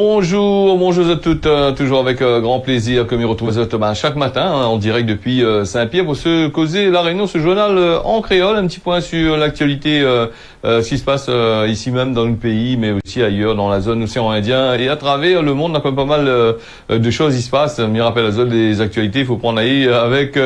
Bonjour à toutes, toujours avec grand plaisir que me retrouve chaque matin en direct depuis Saint-Pierre pour se causer la réunion, ce journal en créole, un petit point sur l'actualité, ce qui se passe ici même dans le pays, mais aussi ailleurs dans la zone océan Indien et à travers le monde. On a quand même pas mal de choses qui se passent. Me rappelle la zone des actualités, il faut prendre avec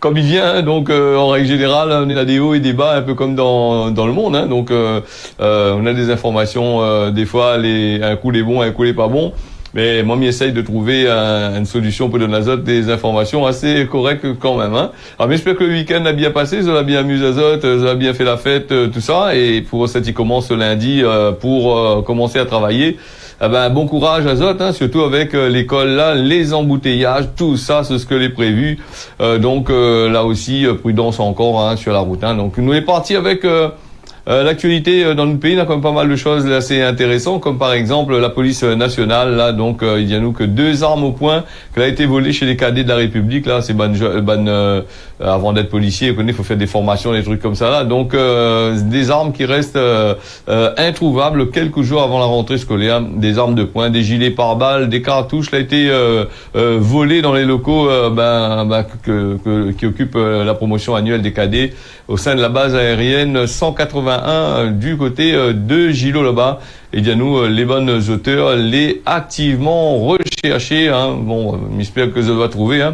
comme il vient. Donc en règle générale, on a des hauts et des bas, un peu comme dans le monde. Donc on a des informations, des fois un coup les bons, un coup les pas bons. Mais moi, j'essaye de trouver une solution pour donner à Azot des informations assez correctes quand même. Alors, j'espère que le week-end a bien passé, ça a bien amusé Azot, ça a bien fait la fête, tout ça. Et pour ça, il commence lundi pour commencer à travailler. Bon courage Azot, surtout avec l'école là, les embouteillages, tout ça, c'est ce que les prévu. Donc là aussi, prudence encore sur la route. Donc nous est parti avec l'actualité dans le pays. On a quand même pas mal de choses assez intéressantes, comme par exemple la police nationale. Là, donc il y a nous que 2 armes au poing qui a été volées chez les cadets de la République. Là, c'est avant d'être policier, il faut faire des formations, des trucs comme ça. Là, donc des armes qui restent introuvables quelques jours avant la rentrée scolaire. Des armes de poing, des gilets pare-balles, des cartouches. Là, a été volées dans les locaux qui occupent la promotion annuelle des cadets au sein de la base aérienne 181 du côté de Gilo là-bas. Et bien nous, les bonnes auteurs, les activement recherchés. Bon, j'espère que je dois trouver.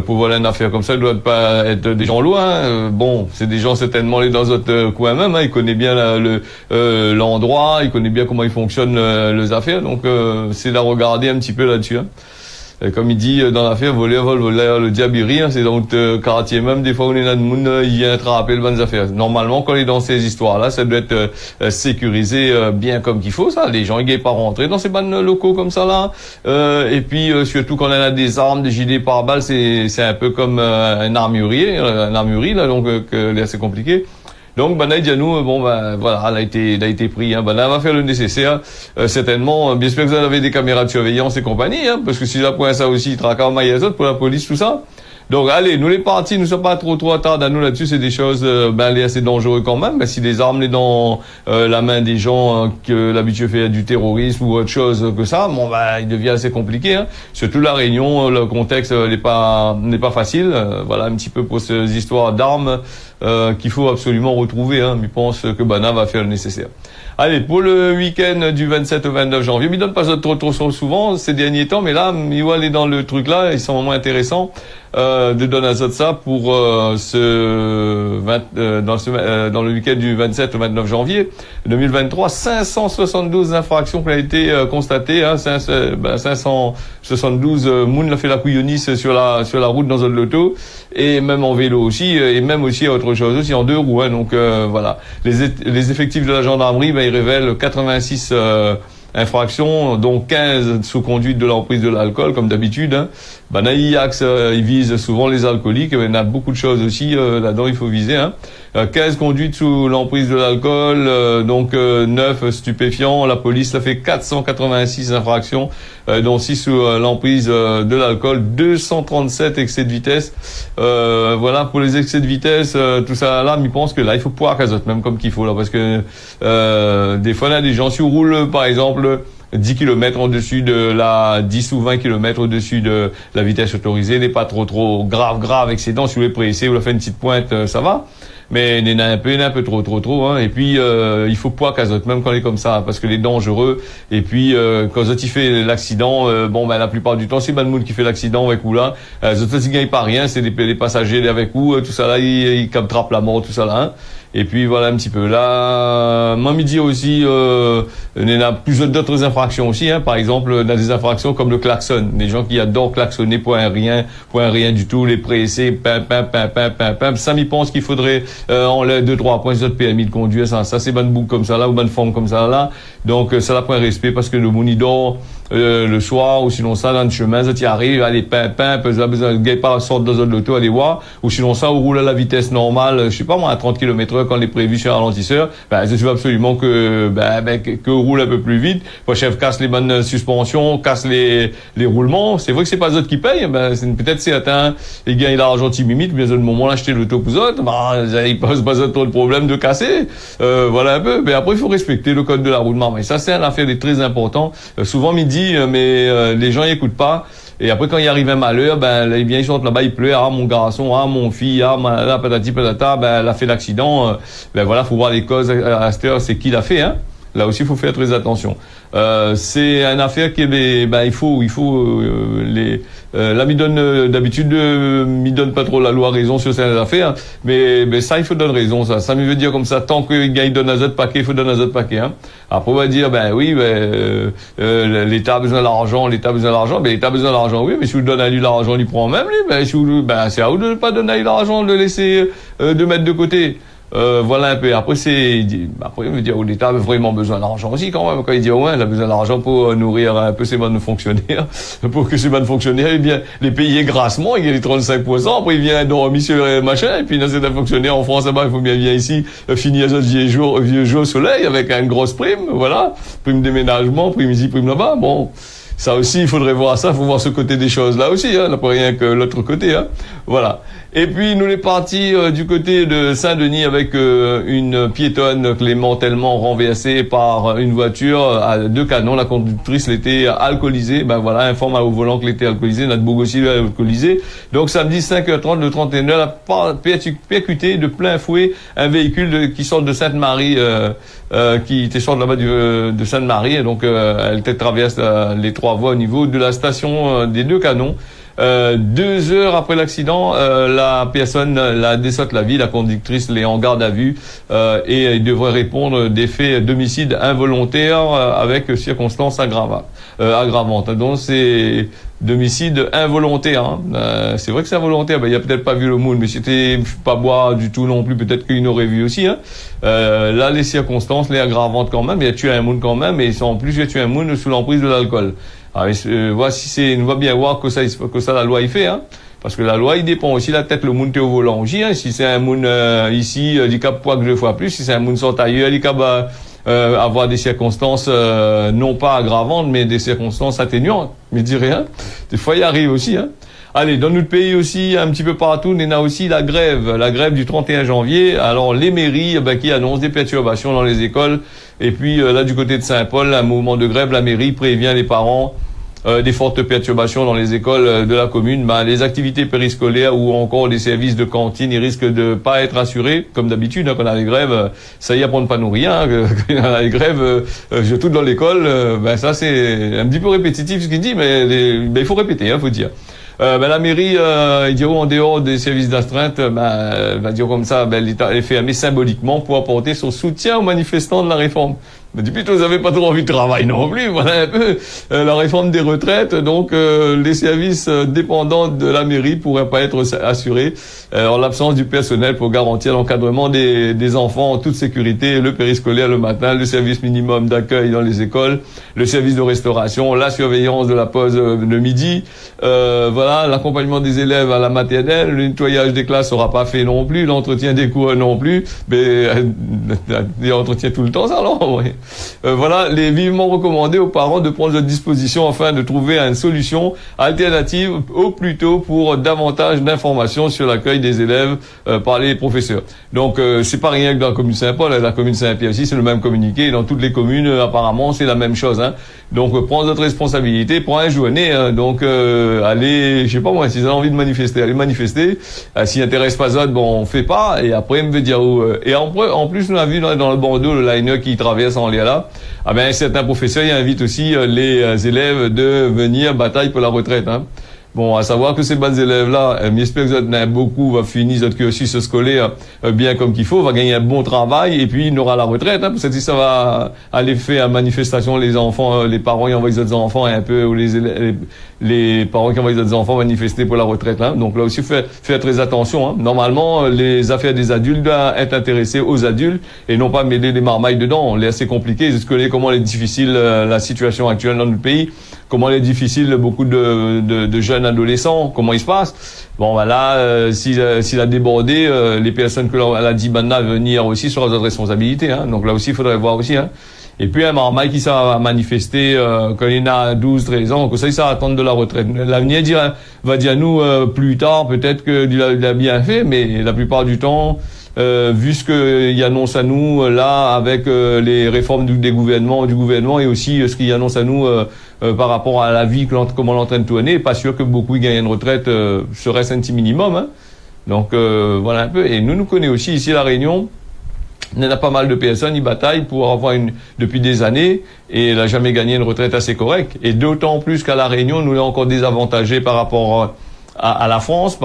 Pour voilà une affaire comme ça, il doit pas être des gens loin. Bon, c'est des gens certainement les dans notre coin même. Ils connaissent bien l'endroit, ils connaissent bien comment ils fonctionnent les affaires. Donc c'est à regarder un petit peu là-dessus. Comme il dit dans l'affaire, voler, le diable il rit, c'est dans notre quartier même, des fois on est dans le monde, il vient attraper le bonnes affaires. Normalement, quand on est dans ces histoires-là, ça doit être sécurisé bien comme qu'il faut, ça. Les gens, ils ne pas rentrer dans ces bonnes locaux comme ça, là. Et puis, surtout quand on a des armes, des gilets pare-balles, c'est un peu comme un armurier, là, donc c'est assez compliqué. Donc, Dianou, voilà, elle a été pris, elle va faire le nécessaire, certainement. Bien sûr que vous avez des caméras de surveillance et compagnie, parce que si j'apprends ça aussi, il traque en maillazot pour la police, tout ça. Donc, allez, nous les partis, nous sommes pas trop attardés à nous là-dessus, c'est des choses, assez dangereux quand même. Mais si les armes, dans, la main des gens, que l'habitude fait du terrorisme ou autre chose que ça, il devient assez compliqué, Surtout la Réunion, le contexte n'est pas facile. Voilà, un petit peu pour ces histoires d'armes, qu'il faut absolument retrouver, Je pense que Bana va faire le nécessaire. Allez, pour le week-end du 27 au 29 janvier, il donne pas trop souvent ces derniers temps, mais là, il va aller dans le truc là, ils sont vraiment intéressants, de donner à ça pour, dans le week-end du 27 au 29 janvier 2023, 572 infractions qui ont été constatées, 572 moun l'a fait la couillonnisse sur la route dans un loto, et même en vélo aussi, et même aussi autre chose aussi en 2 roues, donc voilà. Les effectifs de la gendarmerie, ils révèlent 86 infractions, dont 15 sous conduite de l'emprise de l'alcool, comme d'habitude. L'IAX, ils visent souvent les alcooliques, mais il y a beaucoup de choses aussi là-dedans, il faut viser. 15 conduites sous l'emprise de l'alcool, 9 stupéfiants. La police a fait 486 infractions, dont 6 sous l'emprise de l'alcool, 237 excès de vitesse. Voilà, pour les excès de vitesse, tout ça là, je pense que là, il faut pouvoir casoter, même comme qu'il faut là, parce que des fois, là, des gens, si on roule, par exemple, 10 km au-dessus de 10 ou 20 km au-dessus de la vitesse autorisée, n'est pas trop grave excédent. Si vous voulez presser, vous le faites une petite pointe, ça va. Mais il y en a un peu trop, Et puis, il faut pas casoter, même quand il est comme ça, parce que les dangereux. Et puis, quand il fait l'accident, la plupart du temps, c'est Banmoud qui fait l'accident avec vous là. Ils gagnent pas rien, c'est les passagers avec vous, tout ça là, ils attrapent la mort, tout ça là, Et puis voilà un petit peu là. Midi aussi, il y a plusieurs d'autres infractions aussi. Par exemple, on a des infractions comme le klaxon. Des gens qui adorent klaxonner pour un rien du tout, les presser, pim. Ça, m'y pense qu'il faudrait enlever 2-3 points sur le permis de conduire. Ça c'est bonne boucle comme ça là ou bonne forme comme ça là. Donc ça la prend respect parce que le monidor le soir ou sinon ça dans le chemin, ça t'y arrive, allez pim, besoin de pas sortir dans l'auto, aller voir, ou sinon ça on roule à la vitesse normale, je sais pas moi à 30 km/h quand on est prévu sur un ralentisseur, je veux absolument que roule un peu plus vite. Le chef casse les bonnes suspensions, casse les roulements. C'est vrai que c'est pas eux qui payent, peut-être c'est atteint et gagne l'argent timimite, mais à ce moment-là acheter l'auto pour eux, il pose pas trop de problème de casser. Voilà un peu. Mais après il faut respecter le code de la route. Mais ça c'est un affaire très important. Souvent midi dit, mais les gens y écoutent pas. Et après, quand il arrive un malheur, ben, eh bien, ils sont là-bas, ils pleurent, ah, mon garçon, ah, mon fille, ah, la patati patata, ben, elle a fait l'accident, ben voilà, faut voir les causes à cette heure, c'est qui l'a fait, hein. Là aussi, il faut faire très attention. C'est une affaire qui est, ben, il faut, là, m'y donne, d'habitude, m'y donne pas trop la loi raison sur ces affaires, mais ça, il faut donner raison, ça. Ça me veut dire comme ça, tant qu'il donne un autre paquet, il faut donner un autre paquet, hein. Après, on va dire, ben oui, l'État a besoin d'argent, ben l'État a besoin d'argent, oui, mais si vous donnez à lui l'argent, il prend même, lui, ben, si vous, ben, c'est à vous de ne pas donner à lui l'argent, de le laisser, de mettre de côté. Voilà un peu. Après, après, il veut dire, l'État a vraiment besoin d'argent aussi, quand même. Quand il dit, ouais, il a besoin d'argent pour nourrir un peu ses bonnes fonctionnaires, pour que ces bonnes fonctionnaires, eh bien, les payer grassement, il y a les 35%, après, il vient dormir sur machin, et puis, dans ces fonctionnaires en France, il faut bien venir ici, finir ce vieux jour au soleil, avec une grosse prime, voilà. Prime déménagement, prime ici, prime là-bas. Bon. Ça aussi, il faudrait voir ça, il faut voir ce côté des choses là aussi, hein, là pas rien que l'autre côté, hein. Voilà. Et puis nous on est partis du côté de Saint-Denis avec une piétonne mortellement renversée par une voiture à 2 canons. La conductrice l'était alcoolisée, ben voilà, informe au volant qu'elle était alcoolisée, notre bouc aussi alcoolisé. Donc samedi 5h30, le 31 elle a percuté de plein fouet un véhicule qui sort de Sainte-Marie, qui était sorti là-bas de Sainte-Marie, et donc elle traverse les 3 voies au niveau de la station des 2 canons. 2 heures après l'accident, la personne la descente la vie, la conductrice l'est en garde à vue et il devrait répondre des faits d'homicide involontaire avec circonstances aggravantes. Donc c'est d'homicide involontaire. Hein. C'est vrai que c'est involontaire. Ben, il a peut-être pas vu le monde, mais c'était pas boire du tout non plus. Peut-être qu'il aurait vu aussi. Hein. Là, les circonstances, les aggravantes quand même. Il a tué un monde quand même, et en plus, il a tué un monde sous l'emprise de l'alcool. Voici, on va bien voir que ça la loi il fait, hein. Parce que la loi, il dépend aussi la tête le monde au volant aussi, hein. Si c'est un monde ici, il cap poids que 2 fois plus. Si c'est un monde sort ailleurs, il cap avoir des circonstances non pas aggravantes, mais des circonstances atténuantes. Mais dis rien. Des fois, il arrive aussi, hein. Allez, dans notre pays aussi, un petit peu partout, on a aussi la grève du 31 janvier. Alors, les mairies, qui annoncent des perturbations dans les écoles. Et puis, là, du côté de Saint-Paul, un mouvement de grève, la mairie prévient les parents des fortes perturbations dans les écoles de la commune. Les activités périscolaires ou encore les services de cantine, ils risquent de pas être assurés, comme d'habitude, hein, quand on a les grèves, ça y est, apprendre pas nourrir, hein, quand on a les grèves, tout dans l'école, ça c'est un petit peu répétitif ce qu'il dit, mais il faut répéter, hein, faut dire. La mairie, il dit en dehors des services d'astreinte, va dire comme ça, l'État est fermé symboliquement pour apporter son soutien aux manifestants de la réforme. Mais depuis, vous n'avez pas trop envie de travail non plus. Voilà un peu la réforme des retraites. Donc, les services dépendants de la mairie pourraient pas être assurés en l'absence du personnel pour garantir l'encadrement des enfants en toute sécurité, le périscolaire le matin, le service minimum d'accueil dans les écoles, le service de restauration, la surveillance de la pause de midi, voilà, l'accompagnement des élèves à la maternelle, le nettoyage des classes sera pas fait non plus, l'entretien des cours non plus, mais l'entretien tout le temps, ça, alors, oui. Voilà, les vivement recommandés aux parents de prendre leurs dispositions afin de trouver une solution alternative au plus tôt pour davantage d'informations sur l'accueil des élèves par les professeurs. Donc, c'est pas rien que dans la commune Saint-Paul, la commune Saint-Pierre aussi, c'est le même communiqué. Et dans toutes les communes, apparemment, c'est la même chose. Hein. Donc, prendre notre responsabilité pour un journée. Hein. Donc, allez, je sais pas moi, si vous avez envie de manifester, allez manifester. S'il n'intéresse pas autre, bon, on fait pas. Et après, il me veut dire où. Et en plus, on a vu dans le Bordeaux, le liner qui traverse en là. Certains professeurs, ils invitent aussi les élèves de venir bataille pour la retraite. Hein. Bon, à savoir que ces bons élèves-là, j'espère que vous en avez beaucoup, va finir notre cursus scolaire bien comme qu'il faut, va gagner un bon travail, et puis il aura la retraite, hein, parce que si ça va aller faire une manifestation, les enfants, les parents qui envoient les autres enfants un peu, ou les parents qui envoient les autres enfants manifester pour la retraite, hein. Donc là aussi, faire très attention, hein. Normalement, les affaires des adultes doivent être intéressées aux adultes, et non pas mêler les marmailles dedans. C'est assez compliqué, je connais comment est difficile la situation actuelle dans notre pays, comment elle est difficile, beaucoup de jeunes adolescents, comment il se passe. Bon, là, s'il a débordé, les personnes que l'on a dit maintenant venir aussi sur notre responsabilité. Hein. Donc là aussi, il faudrait voir aussi. Hein. Et puis un marmaille qui va manifester quand il a 12, 13 ans, que ça, il va attendre de la retraite. L'avenir va dire nous plus tard, peut-être qu'il a bien fait, mais la plupart du temps, vu ce qu'il annonce à nous là avec les réformes du gouvernement et aussi ce qu'il annonce à nous par rapport à la vie, comment l'entraîne tourner, pas sûr que beaucoup gagnent une retraite, serait-ce un petit minimum. Hein. Donc voilà un peu. Et nous connaissons aussi ici à La Réunion. Il y en a pas mal de personnes, ils bataillent pour avoir depuis des années et il n'a jamais gagné une retraite assez correcte. Et d'autant plus qu'à La Réunion, nous sommes encore désavantagés par rapport à la France,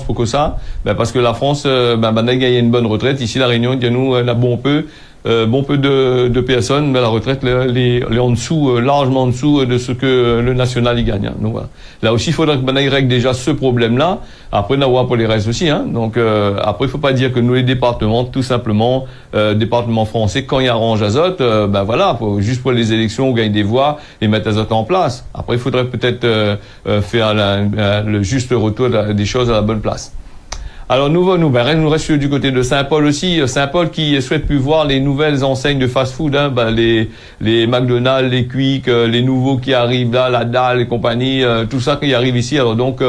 pourquoi ça? Parce que la France, a gagné une bonne retraite. Ici, La Réunion, il y a nous, on a bon peu de personnes, mais la retraite, les en dessous, largement en dessous de ce que le national y gagne. Hein. Donc voilà. Là aussi, il faudrait que Banaï règle déjà ce problème-là. Après, on a pour les restes aussi. Hein. Donc après, il faut pas dire que nous, les départements, tout simplement, départements français, quand ils arrangent Azote, voilà, juste pour les élections, on gagne des voix et mettre Azote en place. Après, il faudrait peut-être faire le juste retour des choses à la bonne place. Alors nous reste du côté de Saint-Paul aussi. Saint-Paul qui souhaite plus voir les nouvelles enseignes de fast-food, hein, les McDonald's, les Quick, les nouveaux qui arrivent là, la Dalle et compagnie, tout ça qui arrive ici. Alors donc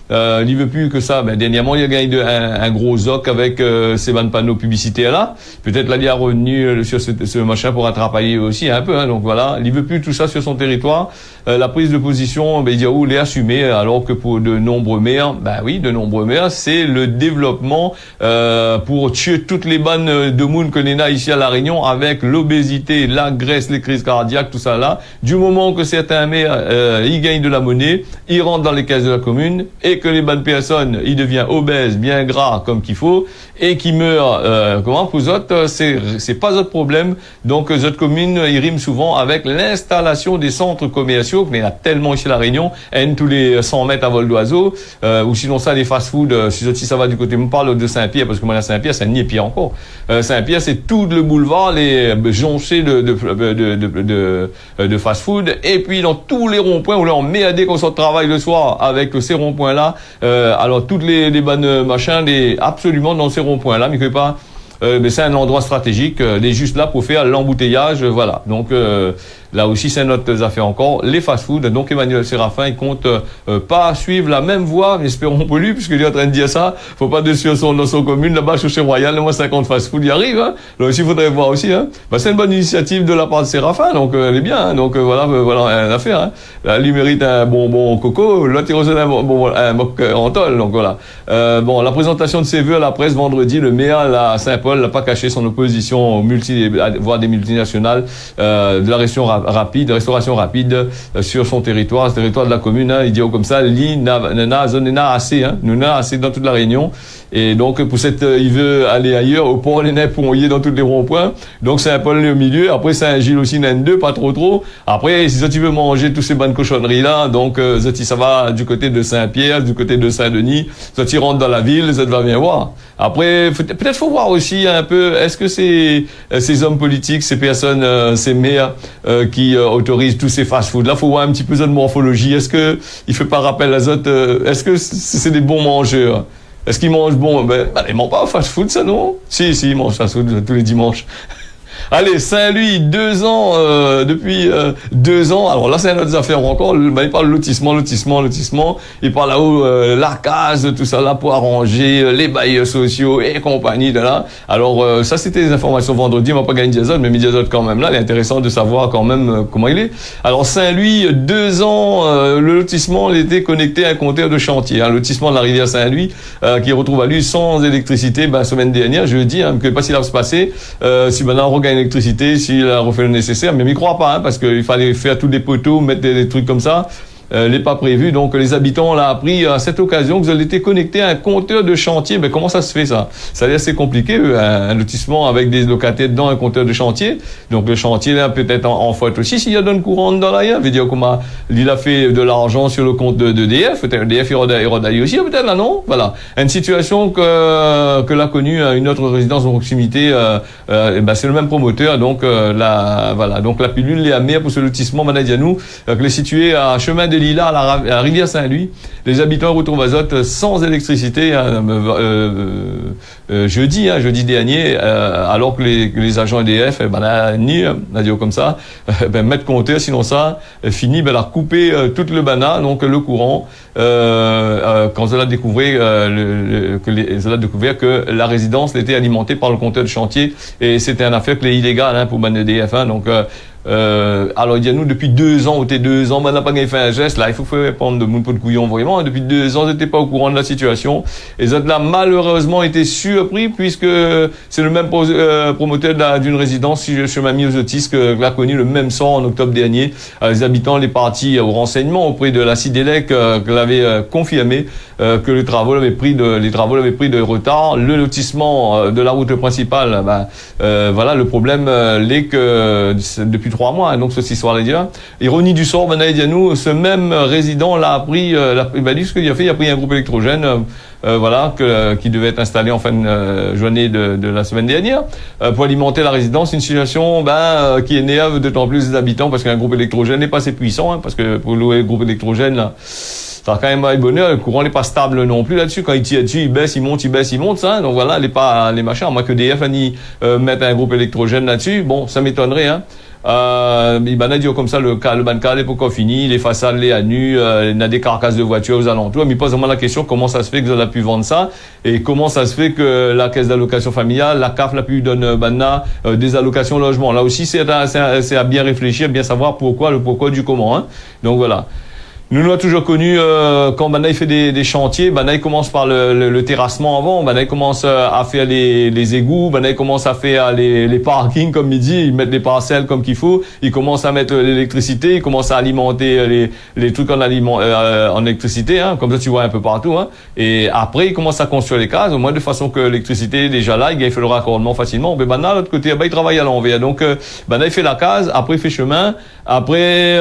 il veut plus que ça. Dernièrement, il a gagné un gros zoc avec ces panneaux publicitaires là. Peut-être là, il a revenu sur ce machin pour rattraper aussi un peu. Hein, donc voilà, il veut plus tout ça sur son territoire. La prise de position, il dit l'est assumée, alors que pour de nombreux maires, c'est le développement pour tuer toutes les bannes de monde que l'on a ici à La Réunion avec l'obésité, la graisse, les crises cardiaques, tout ça là. Du moment que certains maires ils gagnent de la monnaie, ils rentrent dans les caisses de la commune et que les bonnes personnes, ils deviennent obèses, bien gras comme qu'il faut et qui meurent. Pour les autres, c'est pas notre problème. Donc les autres communes, ils riment souvent avec l'installation des centres commerciaux. Mais il y en a tellement ici à La Réunion, tous les 100 mètres à vol d'oiseau, ou sinon ça, les fast-food, si ça va du côté, on parle de Saint-Pierre, parce que moi, à Saint-Pierre, c'est ni pire encore. Saint-Pierre, c'est tout le boulevard, les jonchés de fast-food, et puis dans tous les ronds-points, où là, on merdé qu'on sort de travail le soir avec ces ronds-points-là, alors toutes les bonnes machins, absolument dans ces ronds-points-là, mais que pas, mais c'est un endroit stratégique, il est juste là pour faire l'embouteillage, voilà. Donc, là aussi, c'est notre affaire encore. Les fast-food. Donc, Emmanuel Séraphin, il compte pas suivre la même voie, mais espérons pour lui, puisqu'il est en train de dire ça. Faut pas dessus dans son commune, là-bas, chez Royal, moins 50 fast-food, il arrive, hein. Là aussi, il faudrait voir aussi, hein. C'est une bonne initiative de la part de Séraphin, donc, elle est bien, hein. Donc, voilà l'affaire, hein. Là, lui mérite un bonbon coco, l'autre, il reçoit un moc Antol, donc voilà. La présentation de ses vœux à la presse vendredi, le maire, à Saint-Paul, n'a pas caché son opposition voire des multinationales, de la restauration rapide sur son territoire, ce territoire de la commune, hein, il dit comme ça, assez, hein, nous n'a assez dans toute la Réunion. Et donc pour il veut aller ailleurs, au port les nez pour y dans tous les ronds-points. Donc c'est un peu au milieu. Après Saint-Gilles aussi n'a deux, pas trop. Après si tu veux manger tous ces bonnes cochonneries là, donc ça va du côté de Saint-Pierre, du côté de Saint-Denis, ça tu rentres dans la ville, ça va bien voir. Après peut-être faut voir aussi un peu, est-ce que ces hommes politiques, ces personnes, ces maires qui autorisent tous ces fast-food là, faut voir un petit peu de morphologie. Est-ce que il fait pas rappel à est-ce que c'est des bons mangeurs? Est-ce qu'ils mangent bon? Ils mangent pas fast-food, ça, non? Si, ils mangent fast-food tous les dimanches. Allez, Saint-Louis, 2 ans, depuis 2 ans. Alors là, c'est une autre affaire encore. Il parle lotissement. Il parle là-haut, la case, tout ça là pour arranger les bailleurs sociaux et compagnie de là. Alors ça, c'était des informations vendredi. On va pas gagner Diazot, mais Diazot quand même là. Il est intéressant de savoir quand même comment il est. Alors Saint-Louis, 2 ans, le lotissement il était connecté à un compteur de chantier. Un lotissement de la rivière Saint-Louis qui retrouve à lui sans électricité. Semaine dernière, je dis, que pas s'il va se passer. Si maintenant on regagne l'électricité, s'il a refait le nécessaire, mais il croit pas, hein, parce qu'il fallait faire tous les poteaux, mettre des trucs comme ça. N'est pas prévu, donc les habitants l'ont appris à cette occasion que vous avez été connecté à un compteur de chantier. Mais comment ça se fait ça? Ça a l'air assez compliqué, un lotissement avec des locataires dedans, un compteur de chantier. Donc le chantier là peut-être en faute aussi s'il y a donne courante dans l'air. Veut dire comment il a fait de l'argent sur le compte de EDF. Peut-être EDF il redaille aussi, peut-être là non. Voilà, une situation que l'a connue une autre résidence de proximité. C'est le même promoteur, donc donc la pilule est amère pour ce lotissement Manadianou, qui est situé à chemin des Lilas à la rivière Saint-Louis. Les habitants retrouvent azote sans électricité jeudi dernier, alors que les agents EDF, on a dit comme ça, mettre compteur, sinon ça finit la couper tout le bana, donc le courant, quand ils ont découvert que la résidence était alimentée par le compteur de chantier, et c'était un affaire que les illégal pour ban EDF, donc alors il y a nous depuis 2 ans, on n'a pas fait un geste là, il faut prendre de mon pot de couillon vraiment. Depuis 2 ans, ils n'étaient pas au courant de la situation. Et ils ont là malheureusement été surpris puisque c'est le même promoteur d'une résidence chez Mamie aux Otis que l'a connu le même sang en octobre dernier. Les habitants les partis au renseignement auprès de la Cidelec que l'avait confirmé que les travaux avaient pris de retard. Le lotissement de la route principale, voilà le problème l'est que depuis 3 mois, donc ceci soit déjà. Ironie du sort, nous, ce même résident l'a appris, il m'a dit ce qu'il a fait, il a pris un groupe électrogène, qui devait être installé en fin de journée de la semaine dernière, pour alimenter la résidence, une situation, qui énerve d'autant plus les habitants parce qu'un groupe électrogène n'est pas assez puissant, parce que pour louer le groupe électrogène, là, ça va quand même être bonheur, le courant n'est pas stable non plus là-dessus, quand il tire dessus, il baisse, il monte, ça, donc voilà, les machins, à moins que DF mette un groupe électrogène là-dessus, bon, ça m'étonnerait, il a dit comme ça, le bancal est pourquoi fini, les façades, les à nu, il y a des carcasses de voitures aux alentours, mais il pose vraiment la question, comment ça se fait que vous avez pu vendre ça, et comment ça se fait que la caisse d'allocation familiale, la CAF l'a pu donner, des allocations logement. Là aussi, c'est à bien réfléchir, bien savoir le pourquoi du comment, Donc voilà. Nous l'avons toujours connu quand Banaï fait des chantiers, Banaï commence par le terrassement avant, Banaï commence à faire les égouts, Banaï commence à faire les parkings comme il dit, ils mettent les parcelles comme qu'il faut, ils commencent à mettre l'électricité, ils commencent à alimenter les trucs en électricité, comme ça tu vois un peu partout, et après ils commencent à construire les cases, au moins de façon que l'électricité est déjà là, il fait le raccordement facilement. Mais Banaï de l'autre côté, il travaille à l'envers, donc Banaï fait la case, après il fait chemin, après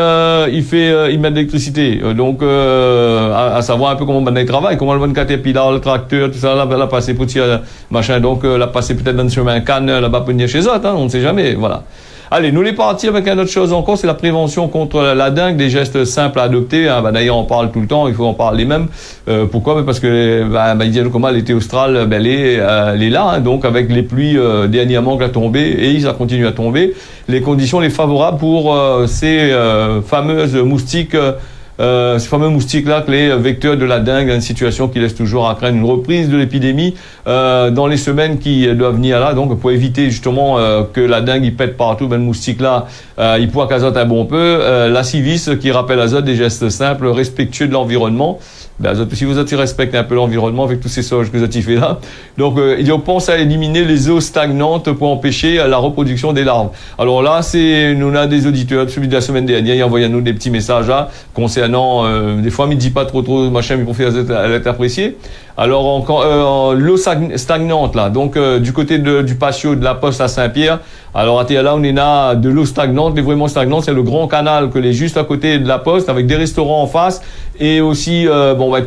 il met de l'électricité. Donc, à savoir un peu comment Banaï travaille, comment le bon caterpillar, le tracteur, tout ça, là, la passer pour tirer, machin, donc, la passer peut-être dans le chemin Cannes, là-bas pour venir chez eux, on ne sait jamais, voilà. Allez, nous les partis avec une autre chose encore, c'est la prévention contre la dengue, des gestes simples à adopter, d'ailleurs, on parle tout le temps, il faut en parler même. Pourquoi? Parce que, il dit comment l'été austral, elle est là, donc, avec les pluies, dernièrement qui a tombé, et ça continue à tomber, les conditions les favorables pour, ces fameuses moustiques, ces fameux moustiques-là, que les vecteurs de la dengue, une situation qui laisse toujours à craindre une reprise de l'épidémie dans les semaines qui doivent venir là. Donc, pour éviter justement que la dengue il pète partout, le moustique-là, il pourra qu'azote un bon peu. La Civis qui rappelle azote des gestes simples, respectueux de l'environnement. Si vous respectez un peu l'environnement avec tous ces sauges que vous avez fait là. Donc, il pense à éliminer les eaux stagnantes pour empêcher la reproduction des larves. Alors là, nous on a des auditeurs, celui de la semaine dernière, il envoie à nous des petits messages là, concernant, des fois, il ne dit pas trop, machin, mais pour faire être apprécié. Alors, encore, l'eau stagnante, là, donc, du côté du patio de la Poste à Saint-Pierre, alors, à là, on est là, de l'eau stagnante, mais vraiment stagnante, c'est le grand canal que est juste à côté de la Poste, avec des restaurants en face, et aussi,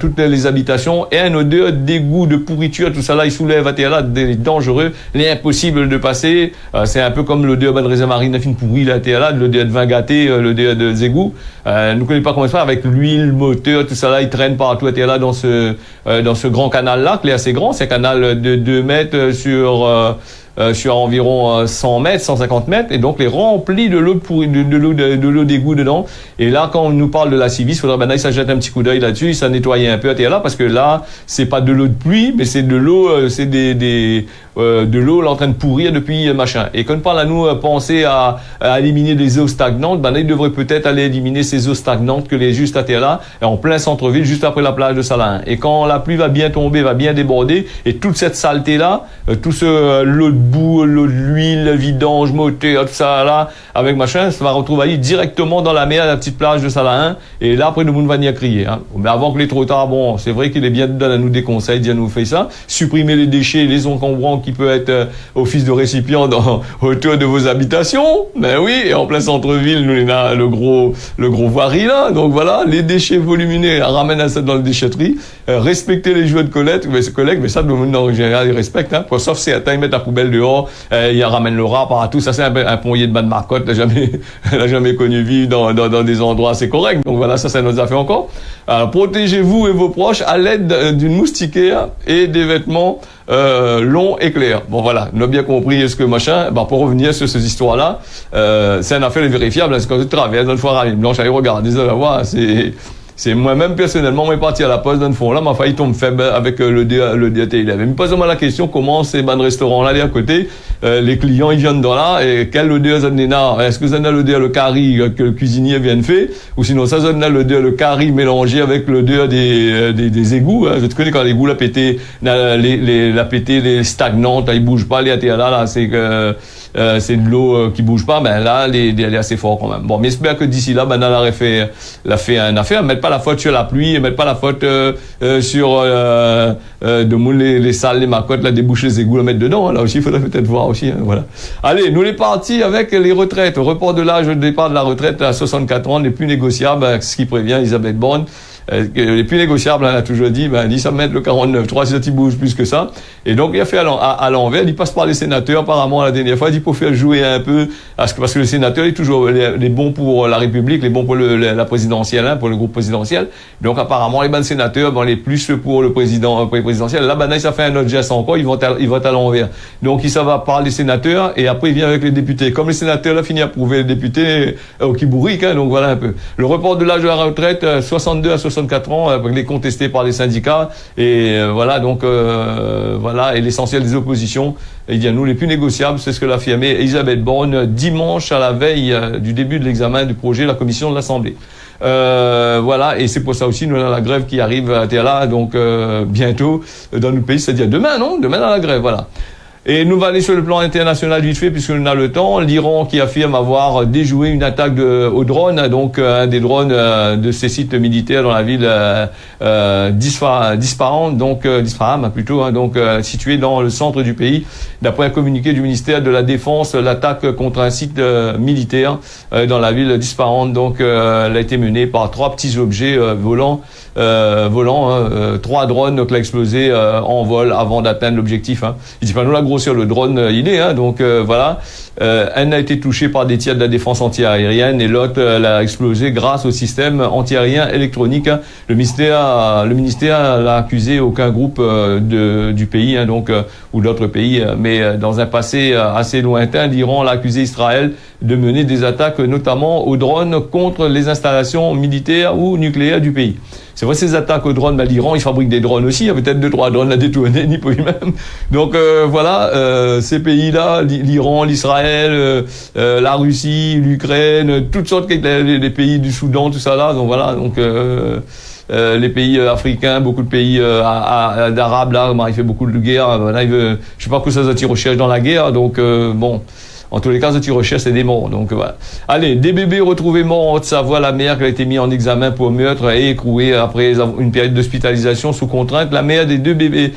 toutes les habitations, et un odeur d'égout, de pourriture, tout ça là, il soulève à là, des dangereux, les impossible de passer, c'est un peu comme l'odeur de réserve marine, fine pourrie, là, là, l'odeur de vin gâté, l'odeur de égout, ne connaît pas comment ça, avec l'huile, le moteur, tout ça là, il traîne partout, à là, dans ce grand canal là, qui est assez grand, c'est un canal de 2 mètres sur environ 100 mètres, 150 mètres, et donc les remplis de l'eau de l'eau d'égout dedans. Et là, quand on nous parle de la Civis, il faudrait ça jette un petit coup d'œil là-dessus, ça nettoyer un peu là, parce que là, c'est pas de l'eau de pluie, mais c'est de l'eau, c'est de l'eau là, en train de pourrir depuis machin. Et quand on parle à nous penser à éliminer des eaux stagnantes, il devrait peut-être aller éliminer ces eaux stagnantes que les juste à terre là, en plein centre-ville, juste après la plage de Salahin. Et quand la pluie va bien tomber, va bien déborder, et toute cette saleté là, tout ce l'eau de boue, l'eau de l'huile, le vidange, moteur, tout ça là, avec machin, ça va retrouver directement dans la mer, à la petite plage de Salahin, et là après le monde va venir crier. Mais avant que les trop tard, bon, c'est vrai qu'il est bien de donner à nous des conseils, de nous faire ça, supprimer les déchets, les encombrants qui peut être office de récipient autour de vos habitations, ben oui, et en plein centre-ville, nous on a le gros voirie là, donc voilà, les déchets volumineux, ramène à ça dans la déchetterie, respecter les jouets de collecte, mais ça, le monde en général, il respecte, sauf si ils mettent la poubelle dehors, il ramène le rat partout. Ça, c'est un ponnier de bas de marcotte, l'a jamais connu vivre dans des endroits assez corrects. Donc voilà, ça nous a fait encore. Alors, protégez-vous et vos proches à l'aide d'une moustiquaire et des vêtements longs et clairs. Bon voilà, on a bien compris ce que machin. Pour revenir sur ces histoires-là, c'est une affaire vérifiable. Hein, c'est quand tu traverses dans le foire à Blanche, allez regarder ça, voir, c'est moi-même personnellement, moi parti à la poste dans le fond là, m'a failli tomber faible avec le DAT. Il avait me posé la question comment ces bons restaurants là à côté, les clients ils viennent dans là et quel odeur ça donne. Est-ce que ça donne l'odeur le curry que le cuisinier vient de faire ou sinon ça donne l'odeur le curry mélangé avec l'odeur des égouts. Hein. Je te connais quand l'égout l'a pété, la pété les stagnantes, ils bougent pas les AT là, c'est que c'est de l'eau qui bouge pas, ben là, elle est assez fort quand même. Bon, mais j'espère que d'ici là, ben, elle a fait une affaire. Mettre pas la faute sur la pluie, mettre pas la faute sur de moule les salles, les marcottes, là, déboucher les égouts, la mettre dedans. Là aussi, il faudrait peut-être voir aussi. Hein, voilà. Allez, nous les partis avec les retraites. Report de l'âge de départ de la retraite à 64 ans, n'est plus négociable, ce qui prévient Elisabeth Borne. Les plus négociables, elle a toujours dit, dit ça mettre le 49.3 si ça t'y bouge plus que ça. Et donc, il a fait à l'envers, il passe par les sénateurs, apparemment, la dernière fois, il dit pour faire jouer un peu, parce que le sénateur est toujours les bons pour la République, les bons pour la présidentielle, hein, pour le groupe présidentiel. Donc, apparemment, les bons sénateurs, les plus pour le présidentiel. Là, ça fait un autre geste encore, ils votent à l'envers. Donc, ça va par les sénateurs, et après, il vient avec les députés. Comme les sénateurs, là, finissent à prouver les députés, qui bourriquent, hein, donc voilà un peu. Le report de l'âge de la retraite, 62 à 64 ans, il est contesté par les syndicats et voilà donc voilà et l'essentiel des oppositions. Il dit nous les plus négociables, c'est ce que l'a affirmé Elisabeth Borne dimanche à la veille du début de l'examen du projet de la commission de l'Assemblée. Voilà et c'est pour ça aussi nous avons la grève qui arrive à là donc bientôt dans notre pays, c'est-à-dire demain dans la grève voilà. Et nous va aller sur le plan international vite fait puisque nous avons le temps. L'Iran qui affirme avoir déjoué une attaque au drone, donc un des drones de ces sites militaires dans la ville d'Isfahan, situé dans le centre du pays. D'après un communiqué du ministère de la Défense, l'attaque contre un site militaire dans la ville d'Isfahan, donc elle a été menée par 3 petits objets volants, 3 drones donc l'a explosé en vol avant d'atteindre l'objectif. Hein. Il dit pas nous la grosseur le drone il est donc voilà. Elle a été touchée par des tirs de la défense antiaérienne et l'autre l'a explosé grâce au système antiaérien électronique. Hein. Le ministère l'a accusé aucun groupe du pays ou d'autres pays, mais dans un passé assez lointain, l'Iran l'a accusé Israël de mener des attaques notamment aux drones contre les installations militaires ou nucléaires du pays. C'est vrai, ces attaques aux drones, l'Iran, il fabrique des drones aussi, il y a peut-être 2-3 drones à détourner, ni pour lui-même. Donc voilà, ces pays-là, l'Iran, l'Israël, la Russie, l'Ukraine, toutes sortes les pays du Soudan, tout ça là. Donc voilà, les pays africains, beaucoup de pays d'arabes là, il fait beaucoup de guerres. Là, je sais pas que ça se recherche dans la guerre, donc bon. En tous les cas, ce recherche, c'est des morts. Donc voilà. Allez, des bébés retrouvés morts en Haute-Savoie. La mère qui a été mise en examen pour meurtre et écrouée après une période d'hospitalisation sous contrainte. La mère des deux bébés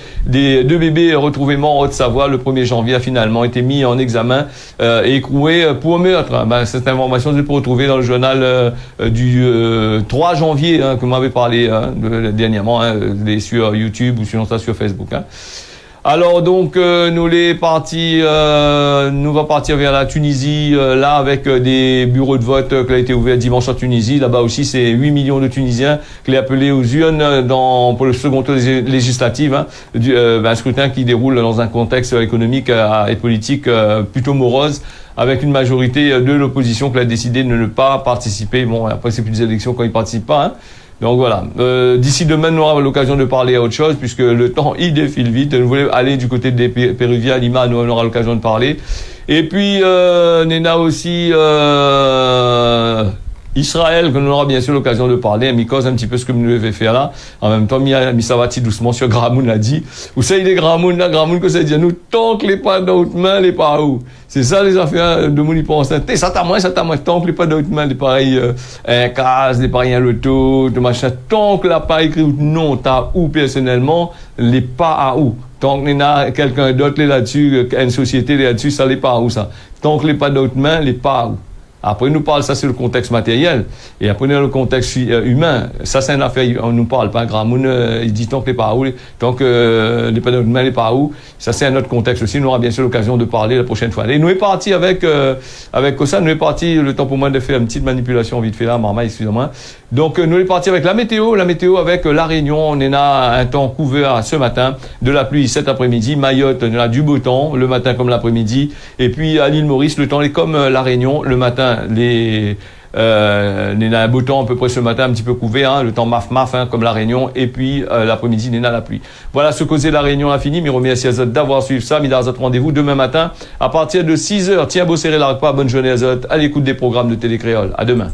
retrouvés morts en Haute-Savoie le 1er janvier a finalement été mise en examen et écrouée pour meurtre. Cette information, je peux retrouver dans le journal du 3 janvier que vous m'avez parlé dernièrement sur YouTube ou sinon ça sur Facebook. Alors donc nous va partir vers la Tunisie là avec des bureaux de vote qui ont été ouverts dimanche en Tunisie. Là-bas aussi c'est 8 millions de Tunisiens qui sont appelés aux urnes pour le second tour législatif, un scrutin qui déroule dans un contexte économique et politique plutôt morose, avec une majorité de l'opposition qui a décidé de ne pas participer. Bon, après c'est plus des élections quand ils participent pas. Donc voilà. D'ici demain, nous aurons l'occasion de parler à autre chose, puisque le temps, il défile vite. Nous voulons aller du côté des Péruviens, à Lima, nous on aura l'occasion de parler. Et puis, Nena aussi, Israël, que nous aurons bien sûr l'occasion de parler, mais cause un petit peu ce que nous devons faire là. En même temps, Misavati doucement sur Gramoun l'a dit. Vous savez, les Gramoun que ça dit, nous, tant que les pas d'autres mains, les pas où. C'est ça les affaires de mon y pense. Ça t'a moins, tant que les pas d'autres mains, les pareils, un casse, les pareils, un loto, de machin, tant que la pas écrit non, t'as où personnellement, les pas à où. Tant qu'il y a quelqu'un d'autre là-dessus, une société là-dessus, ça les pas à où ça. Tant que les pas d'autres mains, les pas à où. Après, nous parle, ça c'est le contexte matériel. Et après, dans le contexte humain, ça c'est une affaire, on nous parle pas grand monde, il dit tant que les parents, tant que les pédales les parents, ça c'est un autre contexte aussi. Nous aura bien sûr l'occasion de parler la prochaine fois. Et nous est parti avec ça, nous est parti, le temps pour moi de faire une petite manipulation vite fait là, Marma, excusez-moi. Donc, nous est parti avec la météo avec La Réunion, on est là un temps couvert ce matin, de la pluie cet après-midi, Mayotte, on a du beau temps, le matin comme l'après-midi, et puis à l'île Maurice, le temps est comme La Réunion, le matin, on a un beau temps à peu près ce matin, un petit peu couvert, hein, le temps maf, hein, comme La Réunion, et puis l'après-midi, on a la pluie. Voilà ce causé La Réunion a fini, mais remercie à Zot d'avoir suivi ça, mais rendez-vous demain matin à partir de 6h. Tiens, beau serré la repas, bonne journée à Zot, à l'écoute des programmes de Télé Créole. À demain.